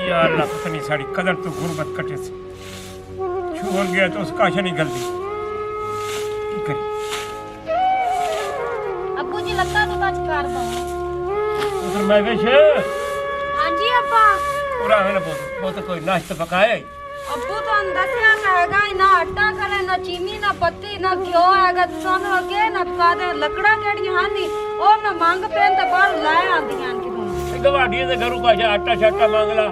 यार अल्लाह पता नहीं साड़ी कदर तो गुर्बत कटे से छोड़ गया तो उसका आशा नहीं गलती की करी। अब्बू जी लगता नहीं बात कर दो। उधर मैं वेश हां जी अब्बा पूरा है ना बहुत कोई नाश्ता पकाया ही। अब्बू तो अंदर से आएगा ना आटा करे ना चीनी ना पत्ती ना घियो आएगा सोनो के ना कादे लकड़ा केड़ी हानी ओ मैं मांग पेन ते बाहर लाए आंदियां की गवाड़ी दे घरों का आटा शाटा मांगला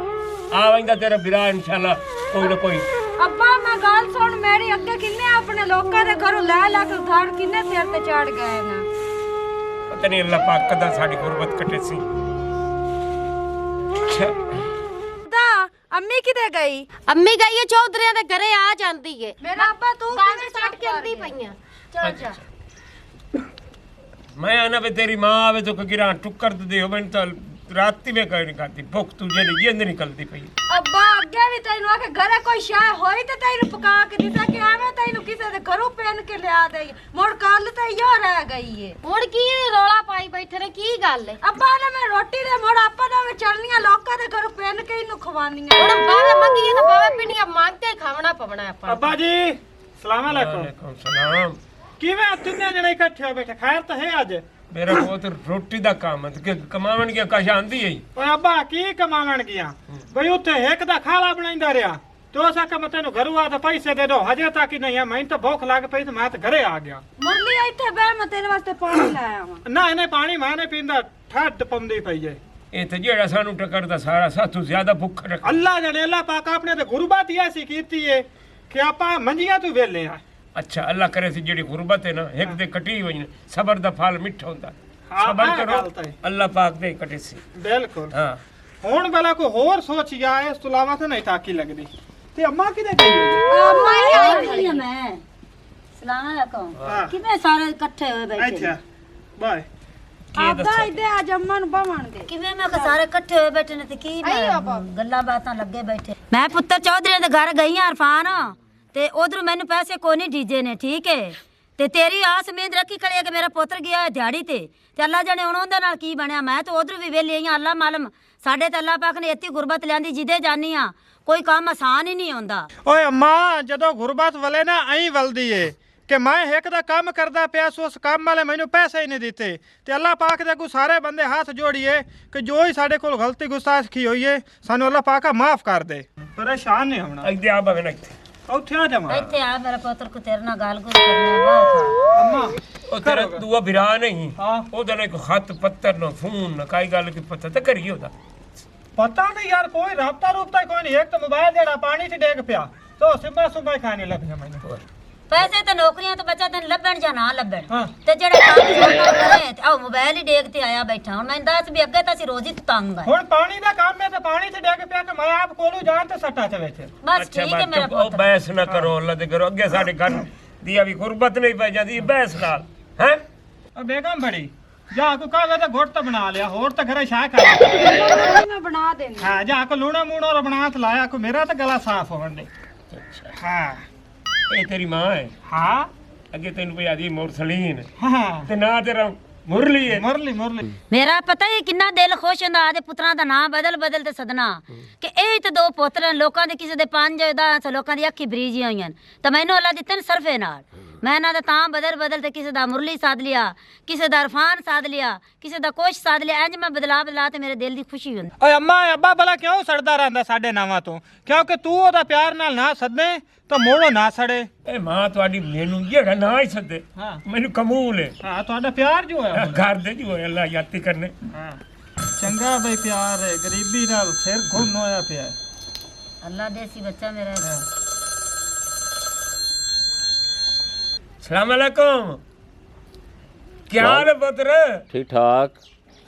आवेंगा तेरा बिरा इंशाल्लाह कोई ना कोई। अब्बा मैं गाल सुन मेरी अगे किन्ने अपने लोकां दे घरों ला ला के उधार किन्ने सिर ते चढ़ गए ना पता नहीं अल्लाह पाक कदा साडी गुर्बत कटे सी। अच्छा अम्मी किधे गई? अम्मी गई है चौधरी दे घरे आ जांदी है। मेरा अब्बा तू कागज काट के आंदी पईया। चल जा मैं आना पे तेरी मां आवे तो गिरा टुक्कर दे हो बन तो राती में कहीं नहीं खाती भूख तुझे ये अंदर निकलती पई। अब्बा अगे भी तैनू आके घरे कोई शाय होई ते तैनू पका के दिता कि आवे तैनू किसे दे घरों पहन के ले आ दे मोड़ कल ते यो रह गई है। हुन की रोला पाई बैठे ने की गल है? अब्बा ने मैं रोटी दे मोड़ आपा दा चलनियां लोकां दे घरों पहन के इनु खवानियां। हुन बावे मंगी तो बावे पिंडियां मांग के खावना पवना है अपन। अब्बा जी सलाम अलैकुम। वालेकुम सलाम। किवें तिन्ने जने इकट्ठे हो बैठे खैर तो है आज? मेरा बहुत रोटी दा काम है कि कमावन की कश आंदी है। ओए अब्बा की कमावन गया भाई उथे एक दा खाला बनाइंदा रहा तो असा के मैं तेनु घरू आ तो पैसे दे दो हजे तक ही नहीं है मैं तो भूख लाग पई तो मैं तो घरे आ गया। मुरली इथे बे मैं तेरे वास्ते पानी लाया हूं। ना इने पानी मैं नहीं पींदा ठंड पमदी पई है। ये तो जेड़ा सानू टकरदा सारा साथू ज्यादा भूख रख। अल्लाह जाने अल्लाह पाक आपने तो गुरबत ही ऐसी कीती है कि आपा मंजियां तू वेले आ। अच्छा अल्लाह करे सी जेड़ी गुरबत है ना एक दे कटी हुई सबर दा फल मिठा होंदा। हाँ, सबर हाँ, करो गल तो है। अल्लाह पाक दे कटे सी। बिल्कुल हां हुन वाला को होर सोचिया इस तो अलावा तो नहीं ताकी लगदी ते अम्मा किदे गई हुई है? अम्मा ही आई हुई है मैं। सलाम अलैकुम। हाँ। कितने सारे इकट्ठे हुए बैठे अच्छा बाय आदा इदे आज अम्मा नु बवाण दे किवे मैं के सारे इकट्ठे हुए बैठे ने ते की गल्ला बातां लगे बैठे। मैं पुत्र चौधरी दे घर गई हां इरफान ते उधर मैनू पैसे कोई नहीं दीजे ने ठीक है ते तेरी आस उम्मीद रखी खड़ी है कि मेरा पुत्र गया है दिहाड़ी ते अल्लाह जाने हुण उहदे नाल की बनया। मैं तो उधर भी वेली आई हां अल्लाह मालम साडे ते अल्लाह पाक ने इतनी गुरबत लियांदी जिदे जानी हां कोई काम आसान ही नहीं होंदा। ओए अम्मा जदों गुरबत वले ना आई वलदी है कि मैं एक दा काम करदा पिया सो उस काम वाले मैनू पैसे ही नहीं दिते ते अल्लाह पाक दे अगू सारे बंदे हाथ जोड़िए कि जो ही साडे कोल गलती गुस्ताखी होई है सानू अल्लाह पाक माफ कर दे। परेशान नहीं होना इदे आ बवे ना उठे आ जावा इत्थे आ मेरा पुत्र को तेरे नाल गाल गुल करने बहुत अम्मा ओ तेरा दुआ बिरा नहीं हाँ। ओदा ना कोई खत पत्तर ना फोन ना काई गल की पता तो करियो दा पता नहीं यार कोई राबता रूबता कोई नहीं एक तो मोबाइल जेड़ा पानी च डेग पिया तो सिम्बा सुम्बा खाने लग गया मैंने। पैसे तो नौकरियां तो बच्चा तेन लभण जा ना लभण हाँ। ते जेड़ा काम छोड़ना करे ते आ मोबाइल ही देखते आया बैठा हुन मैं दस भी अगे तासी रोजी तो तंग है। हुन पानी दा काम में तो पानी च डेग पिया कि मैं आप कोलू जान ते सट्टा च बैठे। बस अच्छा ठीक है मेरा बात ओ पुत्र। बहस ना करो अल्लाह दे करो अगे साडे घर दिया भी गुरबत नहीं पै जांदी बहस नाल हैं। अब बेगम बड़ी जा को कावे तो घोट तो बना लिया होर तो घरे शाह कर मैं बना देनी। हां जा को लूणा मूणा और बना तो लाया को मेरा तो गला साफ होवन दे। अच्छा हां ये तेरी मां है हां अगे तेन पे आदी मोरसलीन हां ते ना तेरा मुरली है। मुरली मुरली मेरा पता ही किन्ना दिल खुश होंदा आदे पुत्रां दा नाम बदल बदल ते सदना कि ए तो दो पुत्र हैं लोकां दे किसे दे 5 10 लोकां दी अखी बरीजी होईयां ते मैनू अल्लाह दित्ते न सरफे नाल मैं ना तां बदल बदल ते किसे दा मुरली साध लिया किसे दा इरफान साध लिया किसे दा कोश साध लिया इंज मैं बदला बदला ते मेरे दिल दी खुशी हुंदी। ओए अम्मा अब्बा भला क्यों सड़दा रहंदा साडे नावां तो क्योंकि तू ओदा प्यार नाल ना सदे तो मोड़ो ना सड़े। ए मां ਤੁਹਾਡੀ ਮੈਨੂੰ ਜਿਹੜਾ ਨਾ ਹੀ ਸੱਦੇ हां ਮੈਨੂੰ ਕਬੂਲ ਹੈ। हां ਤੁਹਾਡਾ प्यार जो है घर दे जो है अल्लाह याती करने हां चंगा भाई प्यार है गरीबी नाल सिर घुन होया पिया अल्लाह देसी बच्चा मेरा सलाम अलैकुम क्या हाल है पुत्र ठीक ठाक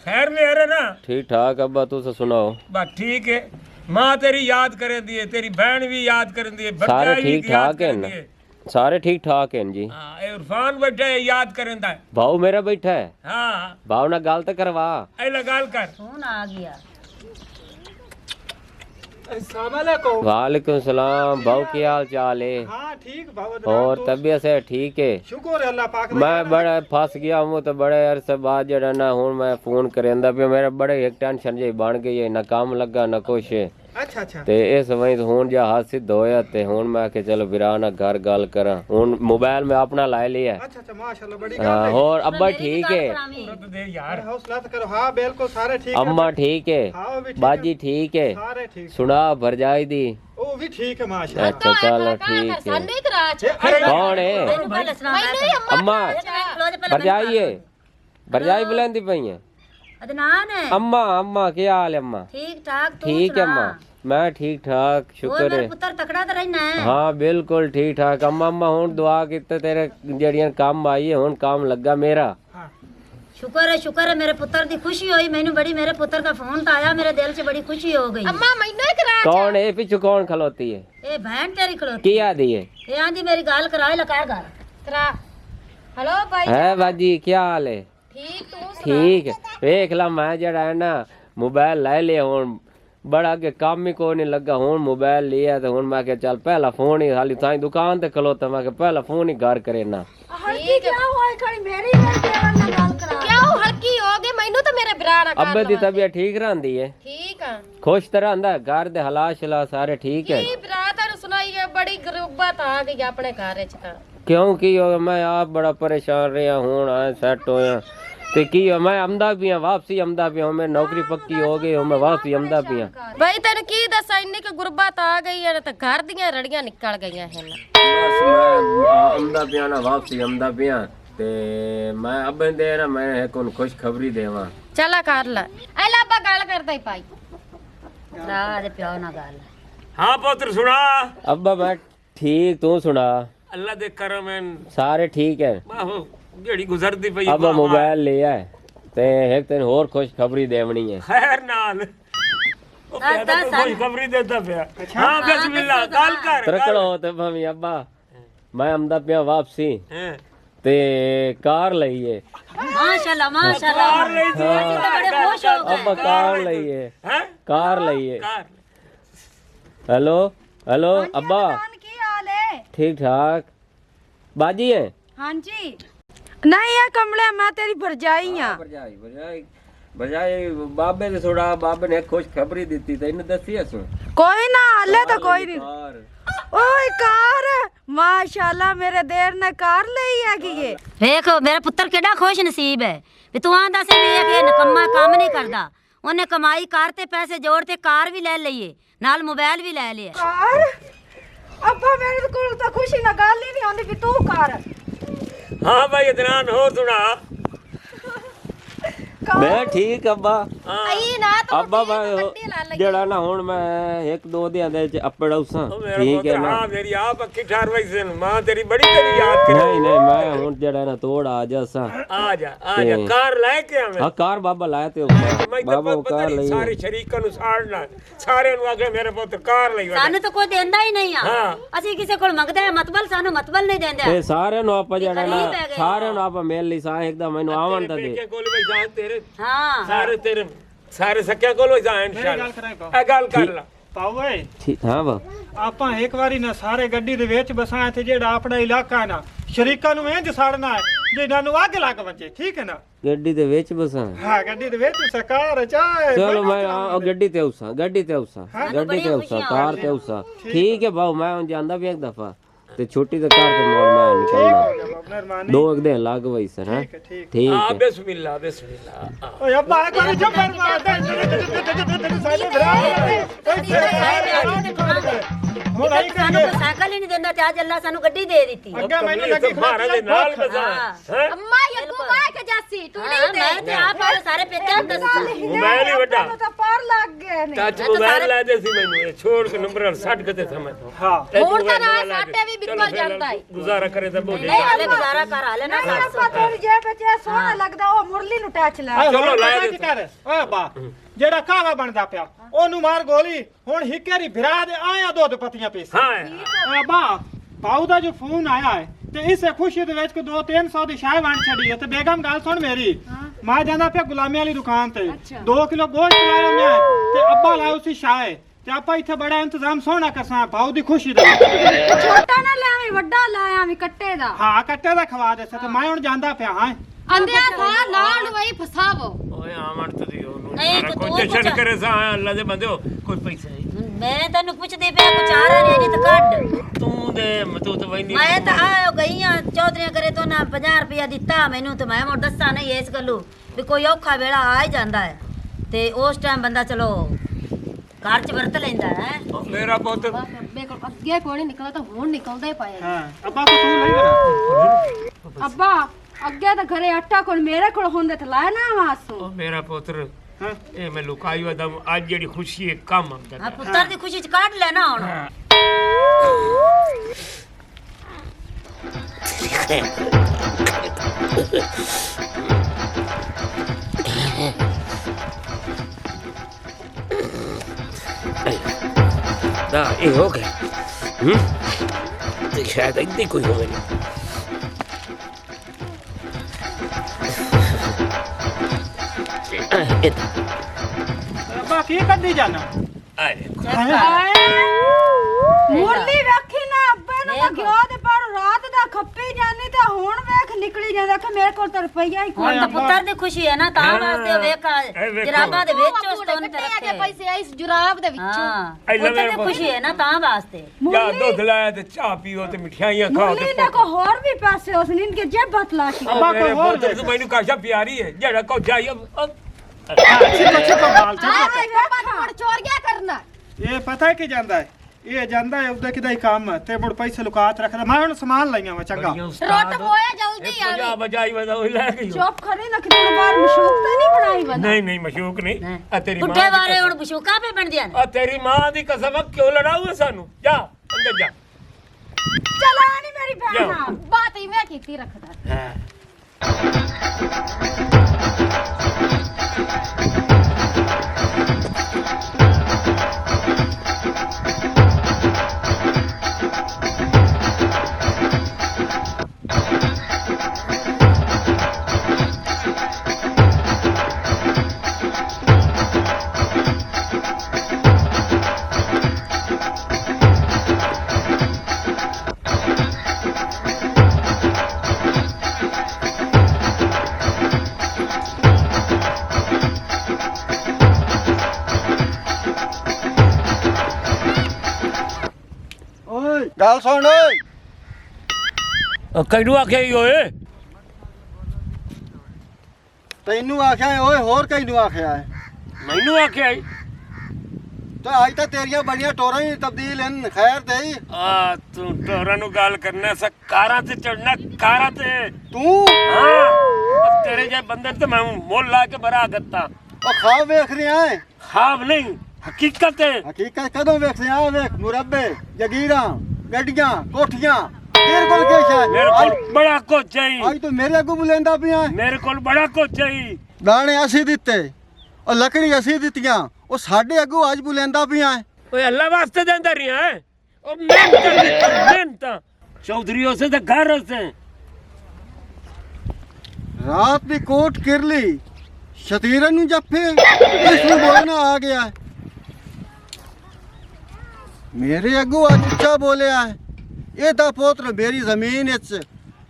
खैर में है ना ठीक ठाक अब्बा तुस सुनाओ। बस ठीक है मां तेरी याद करें दी है तेरी बहन भी याद करें दी है सारे भरजाई भी ठीक याद ठाक करें हैं दी है। सारे ठीक ठाक हैं जी। हाँ ए इरफान बैठा है याद करें दा है। भाऊ मेरा बैठा है हाँ भाऊ ना गाल तो करवा। ए लगाल कर फोन आ गया। अस्सलाम वालेकुम। वालेकुम सलाम भाऊ की हाल चाल है? हाँ ठीक बाबा और तबीयत से ठीक है? शुक्र है अल्लाह पाक दा। मैं बड़ा फस गया हूँ तो बड़े अरसे बाद जड़ा ना हूँ मैं फोन करेंदा पे मेरा बड़े एक टेंशन जी बन गई है ना काम लगा ना कुछ ਅੱਛਾ ਅੱਛਾ ਤੇ ਇਸ ਵਈ ਹੁਣ ਜਾ ਹੱਥ ਸਿੱਧ ਹੋਇਆ ਤੇ ਹੁਣ ਮੈਂ ਕਿ ਚਲੋ ਵੀਰਾ ਨਾਲ ਘਰ ਗੱਲ ਕਰਾਂ ਹੁਣ ਮੋਬਾਈਲ ਮੈਂ ਆਪਣਾ ਲੈ ਲਿਆ ਅੱਛਾ ਅੱਛਾ ਮਾਸ਼ਾਅੱਲਾ ਬੜੀ हाँ ਗੱਲ है और अब्बा ठीक है तुरंत दे यार हौसला तो करो हाँ बिल्कुल सारे ठीक है अम्मा ठीक है हाँ वो भी ठीक बाजी ठीक है सारे ठीक सुना भरजाई दी वो भी ठीक है माशाअल्लाह अच्छा चलो ठीक है ਸਾਨੂੰ ਹੀ ਕਰਾ ਚ कौन है ਮੈਨੂੰ ਪਹਿਲਾਂ ਸੁਣਾ अम्मा भरजाई है भरजाई बुलंदी पई है अदनान है अम्मा अम्मा क्या हाल है अम्मा ठीक ठाक तू ठीक है अम्मा मैं ठीक ठाक और शुक्र मेरा है पुत्र तकड़ा तो रहना है हाँ बिल्कुल ठीक ठाक अम्मा अम्मा हुन दुआ कीते तेरे जड़ियां काम आई है हुन काम लगा मेरा शुक्र है मेरे पुत्र दी खुशी हुई मैंने बड़ी मेरे पुत्र का फोन तो आया मेरे दिल से बड़ी खुशी हो गई ਅੰਮਾ ਮੈਨੂੰ ਹੀ ਕਰਾ कौन है पीछू कौन खलोती है ए बहन तेरी खड़ोती क्या दी है ए आंधी मेरी गाल कराए लगा गाल ਕਰਾ ਹਲੋ ਭਾਈ है बाजी क्या हाल है ਠੀਕ ਤੂੰ ठीक है देख ला मैं जड़ा है ना मोबाइल ले लिया हुन बड़ा के काम ही कोई नहीं लगा हुन मोबाइल लिया तो हुन मैं के चल पहला फोन ही खाली ताई दुकान ते खलोता मैं के पहला फोन ही घर करे ना ਹਲਕੀ ਕਿਆ ਹੋਏ ਖੜੀ ਮੇਰੀ ਗੱਲ ਦੇਵਰ ਨਾਲ ਗੱਲ ਕਰਾ ਕਿਉਂ ਹਲਕੀ ਹੋ ਗਈ ਮੈਨੂੰ ਤਾਂ ਮੇਰੇ ਭਰਾ ਨਾਲ अब्बे दी तबीयत ठीक रहंदी है ਠੀਕ ਆ खुश तरह रंदा घर दे हालात शला सारे ठीक है ਕੀ ਭਰਾ ਤੈਨੂੰ ਸੁਣਾਈ ਹੈ ਬੜੀ ਗਰੂਬਤ ਆ ਗਈ ਆਪਣੇ ਘਰ ਵਿੱਚ ਤਾਂ क्यों की हो मैं आप बड़ा परेशान रहा हूँ आए सेट होया ते की हो मैं अमदा भी हाँ वापसी अमदा भी हूँ मेरी नौकरी पक्की हो गई हूँ मैं वापसी अमदा भी हाँ ਬਈ ਤੈਨੂੰ ਕੀ ਦੱਸਾਂ ਇੰਨੀ ਕਿ ਗੁਰਬਤ ਆ ਗਈ ਹੈ ਤਾਂ ਘਰ ਦੀਆਂ ਰੜੀਆਂ ਨਿਕਲ ਗਈਆਂ ਹਨ बस मैं अमदा भी ना वापसी अमदा भी हाँ ते मैं अब दे ना मैं एक खुश खबरी देवा ਚੱਲਾ ਕਰ ਲੈ ਐ ਲਾਬਾ ਗੱਲ ਕਰਦਾ ਹੀ ਭਾਈ करा दे प्यो ना गाल हाँ पुत्र सुना अब्बा मैं ठीक तू सुना अल्लाह दे करम है सारे ठीक है आहो जेड़ी गुजरदी पई अब मोबाइल लिया है ते एक दिन और खुश खबरी देवनी है खैर नाल ओ कहता तो कोई खबरी देता पिया हां बिस्मिल्लाह गल कर तरकड़ो ते भावी अब्बा मैं अमदा पिया वापसी हैं ते कार लई है माशाल्लाह कार ले जी तो बड़े खुश हो गए अब्बा कार लई है हैं कार लई है कार हेलो हेलो अब्बा ਕੀ ਹਾਲ ਹੈ ठीक ठाक बाजी है ਹਾਂਜੀ ਨਹੀਂ ਇਹ ਕਮਲੇ ਮੈਂ ਤੇਰੀ ਭਰਜਾਈ ਆ बजाई बजाई बजाई बाबे ने थोड़ा बाबे ने खुश खबरी दी थी तो इन्हें दसी है ਕੋਈ ਨਾ ਹਾਲੇ ਤਾਂ ਕੋਈ ਨਹੀਂ कार ਓਏ ਕਾਰ ਮਾਸ਼ਾਅੱਲਾ ਮੇਰੇ ਦੇਰ ਨੇ ਕਾਰ ਲਈ ਹੈਗੀ ਏ ਵੇਖ ਮੇਰਾ ਪੁੱਤਰ ਕਿਹੜਾ ਖੁਸ਼ ਨਸੀਬ ਹੈ ਵੀ ਤੂੰ ਆਂਦਾ ਸੀ ਵੀ ਇਹ ਨਕਮਾ ਕੰਮ ਨਹੀਂ ਕਰਦਾ ਉਹਨੇ ਕਮਾਈ ਕਰ ਤੇ ਪੈਸੇ ਜੋੜ ਤੇ ਕਾਰ ਵੀ ਲੈ ਲਈਏ ਨਾਲ ਮੋਬਾਈਲ ਵੀ ਲੈ ਲਿਆ ਕਾਰ ਅੱਬਾ ਮੇਰੇ ਕੋਲ ਤਾਂ ਖੁਸ਼ੀ ਨਾਲ ਗੱਲ ਹੀ ਨਹੀਂ ਆਉਂਦੀ ਵੀ ਤੂੰ ਕਰ हां भाई इदनान हो सुना मैं ठीक अब्बा ਅਈ ਨਾ ਤੂੰ अब्बा मैं जड़ा ना हुन मैं एक दो दिन दे च अपड़ उसा ओ मेरा ठीक है पुत्र ना हां मेरी आप अखी ठारवाई से मां तेरी बड़ी तेरी याद करे नहीं नहीं मैं हुन जड़ा ना तोड़ आ जा सा आ जा कार लेके आवे हां कार बाबा लाए ते मैं बाबा तो पता कार नहीं ਲਈ सारे शरीकां ਨੂੰ ਸਾੜਨਾ ਸਾਰਿਆਂ ਨੂੰ ਆਗੇ ਮੇਰੇ ਪੁੱਤ ਕਾਰ ਲਈ ਸਾਨੂੰ ਤਾਂ ਕੋਈ ਦਿੰਦਾ ਹੀ ਨਹੀਂ ਆ ਹਾਂ। ਅਸੀਂ ਕਿਸੇ ਕੋਲ ਮੰਗਦੇ ਆ ਮਤਬਲ ਸਾਨੂੰ ਮਤਬਲ ਨਹੀਂ ਦਿੰਦੇ ਤੇ ਸਾਰਿਆਂ ਨੂੰ ਆਪਾਂ ਜੜਾ ਨਾ ਗਰੀਬ ਹੈਗੇ। ਸਾਰਿਆਂ ਨੂੰ ਆਪਾਂ ਮੇਲ ਲਈ ਸਾ ਇੱਕਦਮ ਮੈਨੂੰ ਆਵਣ ਤਾਂ ਦੇ ਪੇਕੇ ਕੋਲ ਵੀ ਜਾਣ ਤੇਰੇ ਹਾਂ ਸਾਰੇ ਸਾਰੇ ਸੱਕਿਆਂ ਕੋਲ ਵੀ ਜਾਣ ਇਨਸ਼ਾਅੱਲਾ ਇਹ ਗੱਲ ਕਰ ਲਾ ਪਾਉ ਓਏ ਠੀਕ ਹਾਂ ਬਾ ਆਪਾਂ ਇੱਕ ਵਾਰੀ ਨਾ ਸਾਰੇ ਗੱਡੀ ਦੇ ਵਿੱਚ ਬਸਾਂ ਤੇ ਜਿਹੜਾ ਆਪਣਾ ਇਲਾਕਾ ਨਾ ਸ਼ਰੀਕਾਂ ਨੂੰ ਇੰਜ ਸਾੜਨਾ ਹੈ ਜਿਹਨਾਂ ਨੂੰ ਅੱਗ ਲੱਗ ਵਜੇ ਠੀਕ ਹੈ ਨਾ ਗੱਡੀ ਦੇ ਵਿੱਚ ਬਸਾਂ ਹਾਂ ਗੱਡੀ ਦੇ ਵਿੱਚ ਸਰਕਾਰ ਚਾਹੇ ਚਲੋ ਮੈਂ ਉਹ ਗੱਡੀ ਤੇ ਉਸਾ ਗੱਡੀ ਤੇ ਉਸਾ ਕਾਰ ਤੇ ਉਸਾ ਠੀਕ ਹੈ ਬਾਉ ਮੈਂ ਜਾਂਦਾ ਵੀ ਇੱਕ ਦਫਾ ਤੇ ਛੋਟੀ ਤੇ ਕਾਰ ਤੇ ਮੋੜ ਮੈਂ ਨਿਕਲਣਾ ਮਿਹਰਬਾਨੀ ਦੋ ਇੱਕ ਦਿਨ ਲੱਗ ਵਈ ਸਰ ਹਾਂ ਠੀਕ ਆ ਹੈ ਬਿਸਮਿਲ੍ਲਾ ਬਿਸਮਿਲ੍ਲਾ ਓਏ ਅੱਬਾ ਇੱਕ ਵਾਰੀ ਜੰਮ ਮਾਰ ਦੇ ਸਾਡੇ ਭਰਾ ਹੁਣ ਆਈ ਸਾਨੂੰ ਕੋਈ ਸਾਈਕਲ ਹੀ ਨਹੀਂ ਦਿੰਦਾ ਤੇ ਅੱਜ ਅੱਲਾ ਸਾਨੂੰ ਗੱਡੀ ਦੇ ਦਿੱਤੀ ਅੱਗੇ ਮੈਨੂੰ ਲੱਗੀ ਮਾਰਾ ਦੇ ਨਾਲ ਬਜ਼ਾ ਹੈ ਅੰਮਾ ਇਹ ਗੁਮਾ ਕੇ ਜਾਸੀ ਤੂੰ ਨਹੀਂ ਦੇ ਮੈਂ ਤੇ ਆਪ ਵਾਲੇ ਸਾਰੇ ਪੇਕੇ ਦੱਸ ਮੋਬਾਈਲ ਹੀ ਵੱਡਾ ਤਾਂ ਪਾਰ ਲੱਗ ਗਏ ਨੇ ਟੱਚ ਮੋਬਾਈਲ ਲੈ ਦੇ ਸੀ ਮੈਨੂੰ ਇਹ ਛੋੜ ਕੇ ਨੰਬਰ 60 ਕਿਤੇ ਸਮਝ ਹਾਂ ਹੁਣ ਤਾਂ ਨਾ ਸਾਡੇ ਵੀ ਬਿਲਕੁਲ ਜਾਂਦਾ ਹੈ ਗੁਜ਼ਾਰਾ ਕਰੇ ਤਾਂ ਬੋਲੇ ਨਹੀਂ ਹਾਲੇ ਗੁਜ਼ਾਰਾ ਕਰ ਹਾਲੇ ਨਾ ਕਰ ਆਪਾਂ ਤੇਰੀ ਜੇਬ ਵਿੱਚ ਇਹ ਸੋਹਣਾ ਲੱਗਦਾ ਉਹ ਮੁਰਲੀ ਨੂੰ ਟੱਚ ਲੈ ਚਲੋ ਲੈ ਦੇ ਕਰ ਓਏ ਅੱਬਾ ਜਿਹੜਾ ਕਾਵਾ ਬਣਦਾ ਪਿਆ ਉਹਨੂੰ ਮਾਰ ਗੋਲੀ ਹੁਣ ਹਿੱਕੇਰੀ ਫਿਰਾ ਦੇ ਆਇਆ ਦੁੱਧ ਪੱਤੀਆਂ ਪੀਸ ਹਾਂ ਅੱਬਾ ਪਾਉ ਦਾ ਜੋ ਫੋਨ ਆਇਆ ਹੈ ਤੇ ਇਸੇ ਖੁਸ਼ੀ ਦੇ ਵਿੱਚ ਕੋ 2-300 ਦੀ ਸ਼ਾਇ ਵੰਡ ਛੜੀ ਹੈ ਤੇ ਬੇਗਮ ਗੱਲ ਸੁਣ ਮੇਰੀ ਮੈਂ ਜਾਂਦਾ ਪਿਆ ਗੁਲਾਮੀ ਵਾਲੀ ਦੁਕਾਨ ਤੇ 2 ਕਿਲੋ ਗੋਸ਼ਤ ਲਾਇਆ ਮੈਂ ਤੇ ਅੱਬਾ ਲਾਇਆ ਉਸੇ ਸ਼ਾਇ ਤੇ ਆਪਾਂ ਇੱਥੇ ਬੜਾ ਇੰਤਜ਼ਾਮ ਸੋਹਣਾ ਕਰਸਾਂ ਪਾਉ ਦੀ ਖੁਸ਼ੀ ਦਾ ਛੋਟਾ ਨਾ ਲੈ ਆਵੀਂ ਵੱਡਾ ਲੈ ਆਵੀਂ ਕੱਟੇ ਦਾ ਹਾਂ ਕੱਟੇ ਦਾ ਖਵਾ ਦੇ ਤੇ ਮੈਂ ਹੁਣ ਜਾਂਦਾ ਪਿਆ ਹਾਂ ਅੰਦਿਆ ਸਾ ਨਾਲ ਵਈ ਫਸਾਵੋ ਓਏ ਆਵਣ ਤੇ ਦੀ ਉਹਨੂੰ ਨਹੀਂ ਕਿ ਤੂੰ ਕੋਈ ਪੁੱਛ ਜਸ਼ਨ करे सा अल्लाह दे बंदे हो कोई पैसा है ਮੈਂ ਤੈਨੂੰ ਪੁੱਛਦੀ ਪਿਆ ਕੁਛ ਆ ਰਿਹਾ ਨਹੀਂ ਤੇ ਕੱਢ तू दे तू तो वही नहीं ਮੈਂ ਤਾਂ ਆ ਗਈ ਆ ਚੌਧਰੀਆਂ ਕਰੇ ਤੋਂ ਨਾ 50 ਰੁਪਇਆ ਦਿੱਤਾ ਮੈਨੂੰ ਤੇ ਮੈਂ ਮੁੜ ਦੱਸਾਂ ਨਹੀਂ ਇਸ ਗੱਲੋਂ ਵੀ ਕੋਈ ਔਖਾ ਵੇਲਾ ਆ ਹੀ ਜਾਂਦਾ ਹੈ ਤੇ ਉਸ ਟਾਈਮ ਬੰਦਾ ਚਲੋ ਘਰ ਚ ਵਰਤ ਲੈਂਦਾ ਹੈ मेरा पुत्र ਅੱਗੇ ਕੋਈ ਨਹੀਂ ਨਿਕਲਦਾ ਤਾਂ ਹੁਣ ਨਿਕਲਦਾ ਹੀ ਪਾਇਆ ਹਾਂ ਅੱਬਾ ਕੋ ਤੂੰ ਲਈ ਬਣਾ ਅੱਬਾ ਅੱਗੇ ਤਾਂ ਘਰੇ ਆਟਾ ਕੋਲ ਮੇਰੇ ਕੋਲ ਹੁੰਦੇ ਤੇ ਲਾਇਆ ਨਾ ਵਾਸੂ ओ मेरा पुत्र ए मैं लुकाई वदम आज जेडी खुशी है कम आमदा ਆ ਪੁੱਤਰ ਦੀ ਖੁਸ਼ੀ ਚ ਕੱਢ ਲੈਣਾ ਹੁਣ ना ये हो गया तो शायद इतनी कोई हो गई ਅੱਬਾ ਕੀ ਕੱਢੀ ਜਾਣਾ ਮੁਰਲੀ ਵੇਖੀ ਨਾ ਅੱਬੇ ਨੂੰ ਤਾਂ ਗਿਓ ਤੇ ਪਰ ਰਾਤ ਦਾ ਖੱਪੀ ਜਾਨੀ ਤੇ ਹੁਣ ਵੇਖ ਨਿਕਲੀ ਜਾਂਦਾ ਕਿ ਮੇਰੇ ਕੋਲ ਤਾਂ ਰੁਪਈਆ ਹੀ ਕੋਈ ਹੁਣ ਤਾਂ ਪੁੱਤਰ ਦੀ ਖੁਸ਼ੀ ਹੈ ਨਾ ਤਾਂ ਵਾਸਤੇ ਵੇਖ ਜਰਾਬਾਂ ਦੇ ਵਿੱਚ ਉਸ ਤੋਂ ਤੇ ਕੱਟੇ ਰੱਖੇ ਪੈਸੇ ਆਈ ਜੁਰਾਬ ਦੇ ਵਿੱਚੋਂ ਹਾਂ ਪੁੱਤਰ ਦੀ ਖੁਸ਼ੀ ਹੈ ਨਾ ਤਾਂ ਵਾਸਤੇ या दूध लाया तो चाह पियो तो मिठाइयां खाओ ਮੁਰਲੀ ਨੇ ਕੋ ਹੋਰ ਵੀ ਪੈਸੇ ਉਸ ਨੀਂਦ ਕੇ ਜੇਬ ਬਤਲਾ ਸੀ ਅੱਬਾ मेरे ਕੋਈ ਹੋਰ पुत्र तो मैंने काशा प्यारी है जेड़ा को जाई अब ਛਿਪੋ ਬਾਲ ਹੁਣ ਚੋਰ ਗਿਆ ਕਰਨਾ ਇਹ ਪਤਾ ਕੀ ਜਾਂਦਾ ਹੈ ਇਹ ਜਾਂਦਾ ਹੈ ਉਹਦਾ ਕਿਦਾ ਹੀ ਕੰਮ ਤੇ ਮੁੜ ਪੈਸੇ ਲੁਕਾਤ ਰੱਖਦਾ ਮੈਂ ਹੁਣ ਸਮਾਨ ਲਈਆਂ ਵਾ ਚੰਗਾ ਰੋਟ ਹੋਇਆ ਜਲਦੀ ਆ बजा बजाई वदा वो ले गई ਚੁੱਪ ਖੜੀ ਨਾ ਕਿਤੇ ਬਾਹਰ ਮਸ਼ੂਕ ਤਾਂ ਨਹੀਂ ਬਣਾਈ ਬਣਾ नहीं नहीं मशूक नहीं आ तेरी मां ਬੁੱਢੇ ਵਾਲੇ ਹੁਣ ਬਸ਼ੂਕਾ ਪੇ ਬਣ ਜਾਣ आ तेरी मां दी कसम क्यों लड़ाऊ सानू जा अंदर जा ਚਲਾ ਨਹੀਂ ਮੇਰੀ ਭੈਣ ਨਾਲ ਬਾਤ ਹੀ ਮੈਂ ਕੀਤੀ ਰੱਖਦਾ ਓਏ ਗੱਲ ਸੁਣ ਓਏ कइनु आखे ओए ਤੈਨੂੰ ਆਖਿਆ ਓਏ ਹੋਰ ਕਿਹਨੂੰ ਆਖਿਆ ਹੈ मैनू आखे आई ਤੇ ਅੱਜ ਤਾਂ ਤੇਰੀਆਂ ਬੜੀਆਂ ਟੋਰਾਂ ਹੀ ਤਬਦੀਲ ਹਨ ਖੈਰ ਤੇ ਹੀ आ तू टोरा नु गाल करने से कारा ते चढ़ना कारा ते ਤੂੰ हां अब तेरे जे बंदे ते मैं मोल ला के बरा गत्ता ਉਹ ਖਾਬ ਵੇਖ ਰਿਹਾ ਹੈ ख्वाब नहीं हकीकत है ਹਕੀਕਤ ਕਦੋਂ ਵੇਖ ਰਿਹਾ ਆ ਵੇਖ ਮੁਰੱਬੇ ਜਗੀਰਾਂ ਗੱਡੀਆਂ ਕੋਠੀਆਂ ਤੇਰੇ ਕੋਲ ਕੀ ਸ਼ਾਇਦ मेरे को बड़ा कुछ चाहिए ਅੱਜ ਤੂੰ ਮੇਰੇ ਅੱਗੋਂ ਬੁਲੇਂਦਾ ਪਿਆ ਹੈ। मेरे को बड़ा कुछ चाहिए ਦਾਣੇ ਅਸੀਂ ਦਿੱਤੇ ਉਹ ਲੱਕੜੀ ਅਸੀਂ ਦਿੱਤੀਆਂ ਉਹ ਸਾਡੇ ਅੱਗੋਂ ਅੱਜ ਬੁਲੇਂਦਾ ਪਿਆ ਹੈ। ओए अल्लाह वास्ते देंदा रिया है ओ मेहनत चौधरी से तो घर से ਰਾਤ ਦੀ ਕੋਟ ਕਿਰਲੀ ਸ਼ਤੀਰਨ ਨੂੰ ਜੱਫੇ ਇਸ ਨੂੰ ਬੋਲਣਾ ਆ ਗਿਆ ਹੈ। ਮੇਰੇ ਅੱਗੋਂ ਅੱਜ ਉੱਚਾ ਬੋਲਿਆ ਹੈ ਇਹ ਤਾਂ ਪੁੱਤਰ ਮੇਰੀ ਜ਼ਮੀਨ ਵਿੱਚ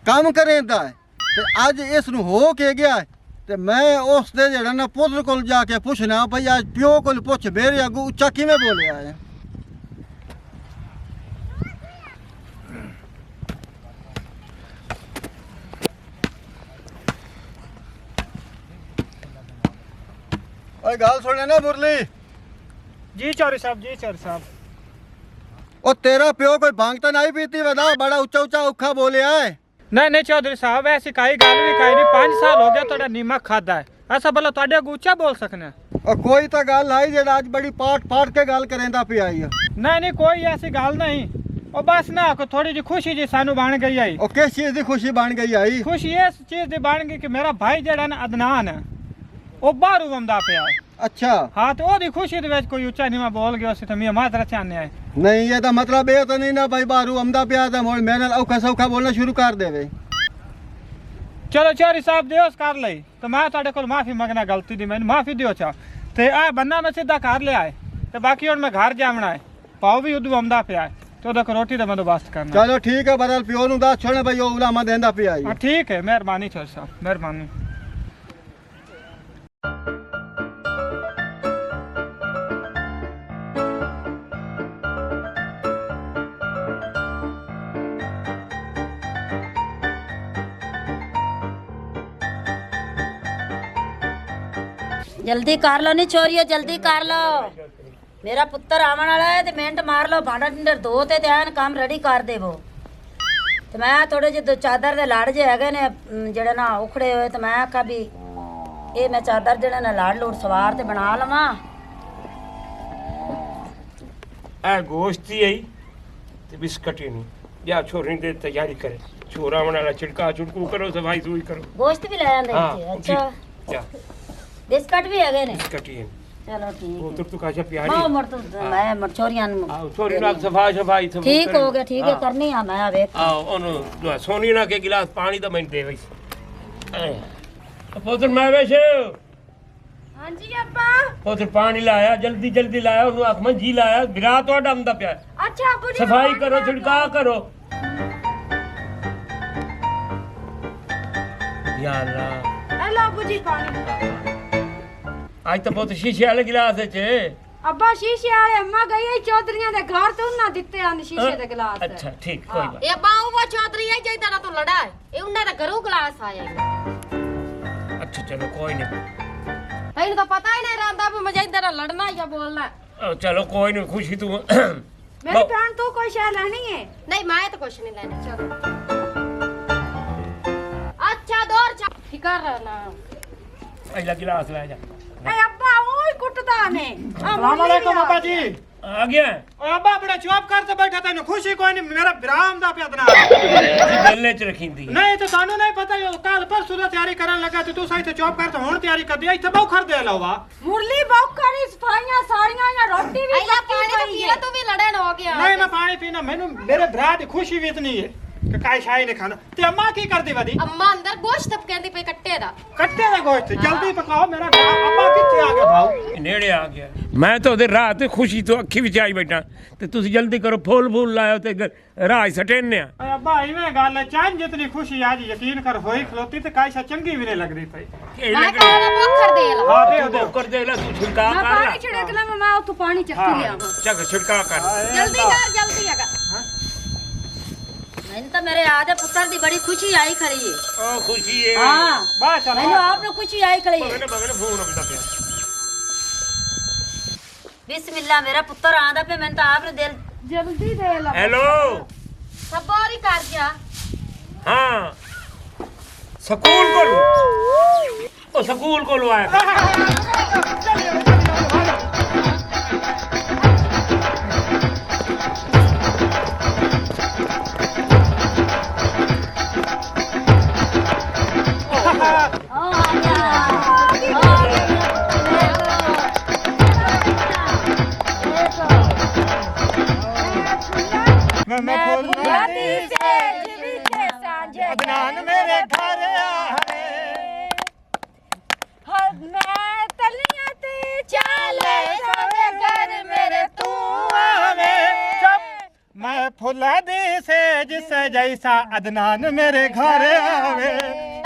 ਕੰਮ ਕਰੇਂਦਾ ਹੈ ਤੇ ਅੱਜ ਇਸ ਨੂੰ ਹੋ ਕੇ ਗਿਆ ਹੈ ਤੇ ਮੈਂ ਉਸ ਦੇ ਜਿਹੜਾ ਨਾ ਪੁੱਤਰ ਕੋਲ ਜਾ ਕੇ ਪੁੱਛਣਾ ਭਈ ਅੱਜ ਪਿਓ ਕੋਲ ਪੁੱਛ ਮੇਰੇ ਅੱਗੋਂ ਉੱਚਾ ਕਿਵੇਂ ਬੋਲਿਆ ਹੈ ਓਏ ਗੱਲ ਸੁਣਿਆ ਨਾ ਮੁਰਲੀ ਜੀ ਚੌਰੀ ਸਾਹਿਬ ਜੀ ਚੌਰੀ ਸਾਹਿਬ ਉਹ ਤੇਰਾ ਪਿਓ ਕੋਈ ਭੰਗ ਤਾਂ ਨਹੀਂ ਪੀਤੀ ਵਦਾ ਬੜਾ ਉੱਚਾ ਉੱਚਾ ਔਖਾ ਬੋਲਿਆ ਹੈ ਨਹੀਂ ਨਹੀਂ ਚੌਧਰੀ ਸਾਹਿਬ ਐਸੀ ਕਾਈ ਗੱਲ ਵੀ ਕਾਈ ਨਹੀਂ 5 ਸਾਲ ਹੋ ਗਿਆ ਤੁਹਾਡਾ ਨੀਮਕ ਖਾਦਾ ਹੈ ਐਸਾ ਭਲਾ ਤੁਹਾਡੇ ਅੱਗੇ ਉੱਚਾ ਬੋਲ ਸਕਣਾ ਉਹ ਕੋਈ ਤਾਂ ਗੱਲ ਆਈ ਜਿਹੜਾ ਅੱਜ ਬੜੀ ਪਾਟ ਕੇ ਗੱਲ ਕਰੇਂਦਾ ਪਿਆ ਈ ਨਹੀਂ ਨਹੀਂ ਕੋਈ ਐਸੀ ਗੱਲ ਨਹੀਂ ਉਹ ਬਸ ਨਾ ਕੋ ਥੋੜੀ ਜਿਹੀ ਖੁਸ਼ੀ ਜੀ ਸਾਨੂੰ ਬਣ ਗਈ ਆਈ ਉਹ ਕਿਸ ਚੀਜ਼ ਦੀ ਖੁਸ਼ੀ ਬਣ ਗਈ ਆਈ ਖੁਸ਼ੀ ਇਸ ਚੀਜ਼ ਦੀ ਬਣ ਗਈ ਕਿ ਮੇਰਾ ਭਾਈ ਜਿਹੜਾ ਨਾ ਅਦਨਾਨ ਹੈ ਉਹ ਬਾਹਰੋਂ ਆਉਂਦਾ ਪਿਆ ਹੈ ਅੱਛਾ ਹਾਂ ਤੇ ਉਹਦੀ ਖੁਸ਼ੀ ਦੇ ਵਿੱਚ ਕੋਈ ਉੱਚਾ ਨੀਵਾਂ ਬੋਲ ਗਿਆ ਸੀ ਤਾਂ ਮੈਂ ਮਾਤਰਾ ਚਾਹਨੇ ਆਏ ਨਹੀਂ ਇਹਦਾ ਮਤਲਬ ਇਹ ਤਾਂ ਨਹੀਂ ਨਾ ਭਾਈ ਬਾਹਰੋਂ ਆਉਂਦਾ ਪਿਆ ਤਾਂ ਹੁਣ ਮੇਰੇ ਨਾਲ ਔਖਾ ਸੌਖਾ ਬੋਲਣਾ ਸ਼ੁਰੂ ਕਰ ਦੇਵੇ ਚਲੋ ਚੌਰੀ ਸਾਹਿਬ ਦਿਓਸ ਕਰ ਲਈ ਤੇ ਮੈਂ ਤੁਹਾਡੇ ਕੋਲ ਮਾਫੀ ਮੰਗਣਾ ਗਲਤੀ ਦੀ ਮੈਨੂੰ ਮਾਫੀ ਦਿਓ ਚਾ ਤੇ ਆ ਬੰਨਾ ਮੈਂ ਸਿੱਧਾ ਕਰ ਲਿਆ ਹੈ ਤੇ ਬਾਕੀ ਹੁਣ ਮੈਂ ਘਰ ਜਾਵਣਾ ਹੈ ਪਾਉ ਵੀ ਉਦੋਂ ਆਉਂਦਾ ਪਿਆ ਹੈ ਤੇ ਉਹਦਾ ਰੋਟੀ ਦਾ ਬੰਦੋਬਸਤ ਕਰਨਾ ਚਲੋ ਠੀਕ ਹੈ ਬਦਲ ਪਿਓ ਨੂੰ ਦੱਸ ਛੋੜੇ ਭਾਈ ਉਹ ਉਲਾਮਾ ਦੇਂਦਾ ਪਿਆ ਈ ਹਾਂ ਠੀਕ ਹੈ ਮਿਹਰਬਾਨੀ ਚੌਰੀ ਸਾਹਿਬ ਮਿਹਰਬਾਨੀ ਜਲਦੀ ਕਰ ਲਓ ਨੀ ਛੋਰੀਓ, ਜਲਦੀ ਕਰ ਲਓ। ਮੇਰਾ ਪੁੱਤਰ ਆਵਣ ਵਾਲਾ ਹੈ ਤੇ ਮਿੰਟ ਮਾਰ ਲਓ, ਭਾਂਡਾ ਟਿੰਡਰ ਧੋ ਤੇ ਐਨ ਕੰਮ ਰੈਡੀ ਕਰ ਦੇਵੋ। ਤੇ ਮੈਂ ਥੋੜੇ ਜਿਹੇ ਚਾਦਰ ਦੇ ਲੜ ਜੇ ਹੈਗੇ ਨੇ ਜਿਹੜੇ ਨਾ ਉਖੜੇ ਹੋਏ, ਤੇ ਮੈਂ ਆਖਾ ਵੀ ਇਹ ਮੈਂ ਚਾਦਰ ਜਿਹੜੇ ਨਾ ਲੜ ਲੋੜ ਸਵਾਰ ਤੇ ਬਣਾ ਲਵਾਂ। ਇਹ ਗੋਸ਼ਤ ਹੀ ਆਈ ਤੇ ਬਿਸਕਟ ਹੀ ਨਹੀਂ। ਜਾ ਛੋਰੀ ਦੀ ਤਿਆਰੀ ਕਰੇ, ਛੋਰਾ ਵਾਲਾ ਛਿੜਕਾ ਛੁੜਕੂ ਕਰੋ, ਸਫਾਈ ਸੂਈ ਕਰੋ। ਗੋਸ਼ਤ ਵੀ ਲੈ ਆਂਦੇ ਇੱਥੇ। ਅੱਛਾ, ਜਾ ਬਿਸਕਟ ਵੀ ਹੈਗੇ ਨੇ। ਬਿਸਕਟ ਹੀ ਚਲੋ ਠੀਕ ਉਹ ਤੁਰ ਕਾਸ਼ਾ ਹੈ। ਪਿਆਰੀ ਮੈਂ ਮੈਂ ਮਰਚੋਰੀਆਂ ਨੂੰ ਆਹ ਛੋਰੀ ਨਾਲ ਸਫਾਈ ਠੀਕ ਹੋ ਗਿਆ, ਠੀਕ ਹੈ, ਕਰਨੀ ਆ ਮੈਂ। ਵੇਖ ਆਹ ਉਹਨੂੰ ਸੋਨੀ ਨਾਲ ਕੇ ਗਿਲਾਸ ਪਾਣੀ ਦਾ ਮੈਨੂੰ ਦੇ ਵਈ। ਪੁੱਤਰ ਮੈਂ ਵੇਸ਼ ਹਾਂਜੀ ਅੱਬਾ। ਪੁੱਤਰ ਪਾਣੀ ਲਾਇਆ, ਜਲਦੀ ਜਲਦੀ ਲਾਇਆ, ਉਹਨੂੰ ਅੱਖ ਮੰਜੀ ਲਾਇਆ, ਵਿਰਾ ਤੁਹਾਡਾ ਆਉਂਦਾ ਪਿਆ। ਅੱਛਾ ਅੱਬੂ ਜੀ, ਸਫਾਈ ਕਰੋ, ਛਿੜਕਾ ਕਰੋ। ਯਾ ਅੱਲਾ, ਇਹ ਲਓ ਅੱਬੂ ਜੀ ਪਾਣੀ। ਅੱਜ ਤਾਂ ਬਹੁਤ ਸ਼ੀਸ਼ੇ ਵਾਲੇ ਗਿਲਾਸ ਵਿੱਚ। ਅੱਬਾ ਸ਼ੀਸ਼ੇ ਵਾਲੇ ਅੰਮਾ ਗਈ ਹੈ ਚੌਧਰੀਆਂ ਦੇ ਘਰ ਤੋਂ ਨਾ ਦਿੱਤੇ ਹਨ ਸ਼ੀਸ਼ੇ ਦੇ ਗਲਾਸ। ਅੱਛਾ ਠੀਕ, ਕੋਈ ਬਾਤ। ਇਹ ਬਾਉ ਵਾ ਚੌਧਰੀ ਹੈ ਜਿਹਦਾ ਨਾ ਤੂੰ ਲੜਾ ਹੈ, ਇਹ ਉਹਨਾਂ ਦਾ ਘਰੋਂ ਗਲਾਸ ਆਇਆ ਅੱਛਾ ਚਲੋ ਕੋਈ ਨਹੀਂ। ਤੈਨੂੰ ਤਾਂ ਪਤਾ ਹੀ ਨਹੀਂ ਰਹਿੰਦਾ ਵੀ ਮੈਂ ਜਿਹਦਾ ਨਾਲ ਲੜਨਾ ਜਾਂ ਬੋਲਣਾ। ਚਲੋ ਕੋਈ ਨਹੀਂ, ਖੁਸ਼ੀ ਤੂੰ ਮੇਰੀ ਭੈਣ ਤੂੰ ਕੋਈ ਸ਼ੈ ਲੈਣੀ ਹੈ? ਨਹੀਂ ਮੈਂ ਤਾਂ ਕੁਛ ਨਹੀਂ ਲੈਣਾ। ਚਲੋ ਅੱਛਾ ਦੌਰ ਚਾ ਫਿਕਰ ਨਾ। ਅਗਲਾ ਗਿਲਾਸ ਲੈ ਜਾ। ਇਹ ਅੱਬਾ ਉਹੀ ਕੁੱਟਦਾ ਨੇ। अस्सलाम वालेकुम अब्बा जी। ਆ ਗਿਆ ਓਏ ਅੱਬਾ ਬੜਾ ਚੁੱਪ ਕਰ ਤੇ ਬੈਠਾ, ਤੈਨੂੰ ਖੁਸ਼ੀ ਕੋਈ ਨਹੀਂ, ਮੇਰਾ ਵਿਰਾਮ ਦਾ ਪਿਆ ਦਨਾ। ਗੱਲੇ ਚ ਰਖੀਂਦੀ ਨਹੀਂ ਤੇ ਤੁਹਾਨੂੰ ਨਹੀਂ ਪਤਾ, ਕੱਲ ਪਰਸੋਂ ਦਾ ਤਿਆਰੀ ਕਰਨ ਲੱਗਾ ਤੇ ਤੁਸੀਂ ਇੱਥੇ ਚੁੱਪ ਕਰ ਤੇ ਹੁਣ ਤਿਆਰੀ ਕਰਦੀ ਇੱਥੇ ਬਹੁ ਖਰ ਦੇ ਲਵਾ। ਮੁਰਲੀ ਬੌਕਰੀ ਸਫਾਈਆਂ ਸਾਰੀਆਂ ਜਾਂ ਰੋਟੀ ਵੀ ਐਲਾ ਪੱਕੀ ਪਾਣੀ ਤਾਂ ਪਈ ਪੀਲਾ, ਹੈ। ਤੂੰ ਵੀ ਲੜਨ ਹੋ ਗਿਆ। ਨਹੀਂ ਮੈਂ ਪਾਣੀ ਪੀਣਾ, ਮੈਨੂੰ ਮੇਰੇ ਭਰਾ ਦੀ ਖੁਸ਼ੀ ਵੀ ਇਤਨੀ ਹੈ ਕਿ ਕਾਇ ਸ਼ਾਇ ਨੇ ਖਾਣਾ। ਤੇ ਅੰਮਾ ਕੀ ਕਰਦੀ ਵਦੀ? ਅੰਮਾ ਅੰਦਰ ਗੋਸ਼ਤ ਕਹਿੰਦੀ ਪਈ ਕੱਟੇ ਦਾ। ਕੱਟੇ ਦਾ ਗੋਸ਼ਤ ਜਲਦੀ ਪਕਾਓ, ਮੇਰਾ ਭਰਾ ਅੰਮਾ ਕਿੱਥੇ ਆ ਗਿਆ ਭਾਉ? ਨੇੜੇ ਆ ਗਿਆ। ਮੈਂ ਤਾਂ ਉਹਦੇ ਰਾਹ ਤੇ ਖੁਸ਼ੀ ਤੋਂ ਅੱਖੀ ਵਿੱਚ ਆਈ ਬੈਠਾ ਤੇ ਤੁਸੀਂ ਜਲਦੀ ਕਰੋ, ਫੁੱਲ ਫੁੱਲ ਲਾਇਓ ਤੇ ਰਾਹ ਸਟੇਨੇ ਆ। ਓਏ ਅੱਬਾ ਇਵੇਂ ਗੱਲ ਹੈ, ਚਾਹ ਜਿਤਨੀ ਖੁਸ਼ੀ ਅੱਜ ਯਕੀਨ ਕਰ ਹੋਈ ਖਲੋਤੀ ਤੇ ਕਾਇ ਸ਼ਾ ਚੰਗੀ ਵੀ ਨਹੀਂ ਲੱਗਦੀ ਪਈ। ਮੈਂ ਕਹਿੰਦਾ ਪੋਖਰ ਦੇ ਲਾ। ਹਾਂ ਦੇ ਦੇ ਕਰ ਦੇ ਲੈ, ਤੂੰ ਛਿੜਕਾ ਮੈਂ ਕਰ ਪਾਣੀ ਛਿੜਕ ਲਾਂ, ਮੈਂ ਉੱਥੋਂ ਪਾਣੀ ਚੱਕ ਲਿਆਵਾਂ। ਚੱਕ ਛਿੜਕਾ ਕਰ। ਜਲਦੀ ਕਰ, ਜਲਦੀ ਹੈਗਾ। ਮੈਨੂੰ ਤਾਂ ਮੇਰੇ ਆਦੇ ਪੁੱਤਰ ਦੀ ਬੜੀ ਖੁਸ਼ੀ ਆਈ ਖੜੀ ਹੈ। ਉਹ ਖੁਸ਼ੀ ਹੈ। ਹਾਂ ਬਸ ਚਲ ਮੈਨੂੰ ਆਪ ਨੂੰ ਖੁਸ਼ੀ ਆਈ ਖੜੀ ਹੈ। ਬਗਨ ਫੋਨ ਆਉਂਦਾ ਪਿਆ। ਬਿਸਮਿਲ੍ਲਾ, ਮੇਰਾ ਪੁੱਤਰ ਆਂਦਾ ਪਿਆ, ਮੈਨੂੰ ਤਾਂ ਆਪ ਨੂੰ ਦਿਲ। ਜਲਦੀ ਦੇ ਲਾ। ਹੈਲੋ ਸਬੋਰੀ ਕਰ ਜਾ। ਹਾਂ ਸਕੂਲ ਕੋਲ, ਉਹ ਸਕੂਲ ਕੋਲ ਆਇਆ। मैं फुल्लादी से जिवी के सांझे अदनान मेरे घर आवे, मैं तलियां ते चाले सारे घर मेरे तू आवे। मैं फुल्लादी से जिस जैसा अदनान मेरे घर आवे,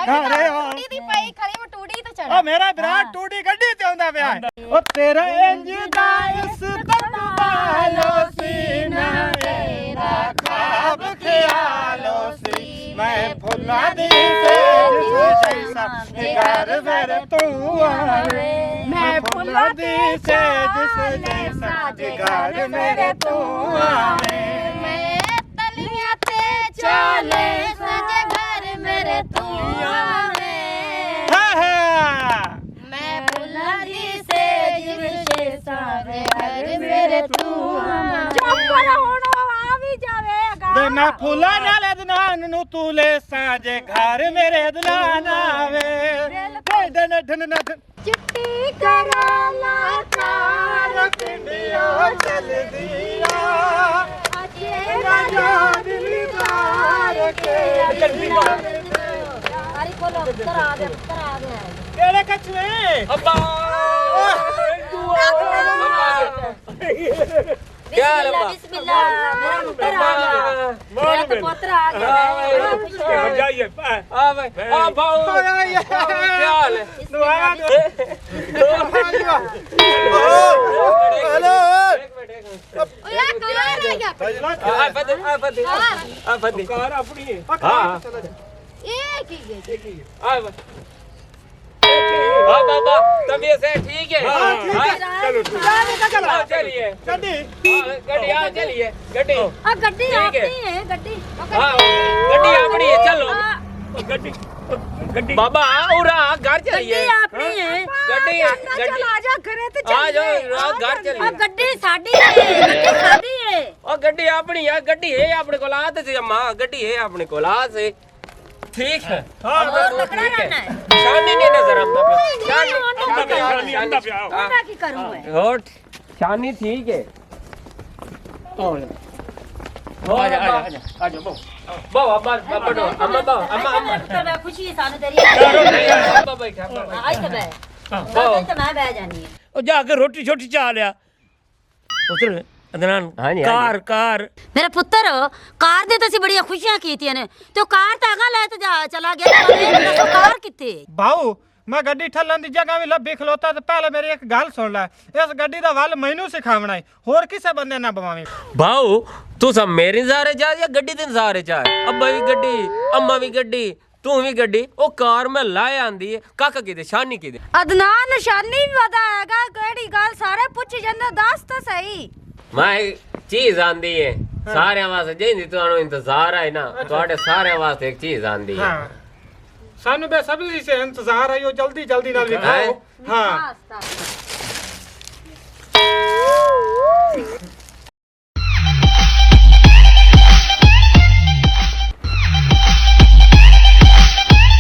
घर आवे। ਟੂੜੀ ਦੀ ਪਈ ਖੜੀ ਮੈਂ ਟੂੜੀ ਤੇ ਚੜਾ। ओ मेरा विराट टूटी गड्डी ते आंदा पिया ओ तेरा इंज दा इस तकबालो सीना तेरा ख्वाब ख्यालो सी। मैं फुल्ला दी से जिस जैसा घर मेरे तू आवे, मैं फुल्ला दी से जिस जैसा घर मेरे तू आवे। मैं तलियां ते चाले सजे घर मेरे तू आवे। मैं फुल्लादी से जिवे सारे घर मेरे तू आवे। चुप करो हुण आ भी जावेगा। वे मैं फुला नाल अदनान नु तू ले साजे घर मेरे अदनान आवे। डन डन डन चिट्टी कराला चार पिंडियो चल दिया अजे याद दीदार के। अरे बोलो, पुत्तर आ गया, पुत्तर आ गया। केड़े कछुए अब्बा बिस्मिल्लाह, बिस्मिल्लाह, मेरा पुत्तर आ गया, मेरा तो पुत्र आ गया। जाइए आ भाई, आ भाऊ, क्या हाल है? दुआ दो हेलो ओए कहां रह गया? आ फते, आ फते। कार अपनी है। हाँ एक ही है। आ भाई। हाँ बाबा तबीयत से ठीक है हाँ, ठीक है। चलो ठीक है। हाँ, चलिए ਗੱਡੀ हाँ, गड्डी हाँ चलिए गड्डी आ गड्डी ठीक है। आपकी है गड्डी हाँ गड्डी अपनी है चलो गड्डी गड्डी बाबा उरा घर चलिए गड्डी आपकी है गड्डी चल गड्डी आजा घरे ते आ चल जाओ घर आ चलिए गड्डी साडी है गड्डी साडी है और गड्डी अपनी है गड्डी है अपने को लात से अम्मा गड्डी है अपने को लात से ठीक है हाँ और लकड़ा रहना है शानी नहीं नजर आंदा अंदा पे शानी अंदा पे आओ मैं की करूं मैं होठ शानी ठीक है आजा आजा आजा बो बाबा बाबा अम्मा अम्मा मैं खुशी है सानू तेरी बाबा बैठा आज तो मैं बह जानी है ਉਹ ਜਾ ਕੇ ਰੋਟੀ ਛੋਟੀ ਚਾਹ ਲਿਆ ਪੁੱਤਰ ਅਦਨਾਨ ਹਾਂਜੀ, ਕਾਰ ਕਾਰ मेरा पुत्र कार दे तो सी बड़ी खुशियां कीतियां ने तो कार तो अगा ले तो जा चला गया तो कार कित्ते ਬਾਊ ਮੈਂ ਗੱਡੀ ਠੱਲਣ ਦੀ ਜਗ੍ਹਾ ਵੀ ਲੱਭੀ ਖਲੋਤਾ ਤੇ ਪਹਿਲੇ ਮੇਰੀ ਇੱਕ ਗੱਲ ਸੁਣ ਲੈ ਇਸ ਗੱਡੀ ਦਾ ਵੱਲ ਮੈਨੂੰ ਸਿਖਾਵਣਾ ਹੈ ਹੋਰ ਕਿਸੇ ਬੰਦੇ ਨਾ ਬਵਾਵੇਂ भाऊ तू सब मेरे इंतजार जा या गड्डी दे इंतजार चा अब्बा भी गड्डी अम्मा भी गड्डी तू भी गड्डी ओ कार में लाए आंदी है काका की शानी की अदनान निशानी भी पता हैगा केड़ी गल सारे पुछ जंदे दस तो सही मैं चीज आंदी है सारे वास्ते जिंदी तुहानू इंतजार है ना ਤੁਹਾਡੇ सारे वास्ते एक चीज आंदी है ਹਾਂ ਸਾਨੂੰ ਬੇਸਬਰੀ ਸੇ ਇੰਤਜ਼ਾਰ ਹੈ ਉਹ ਜਲਦੀ ਜਲਦੀ ਨਾਲ ਵਿਖਾਓ ਹਾਂ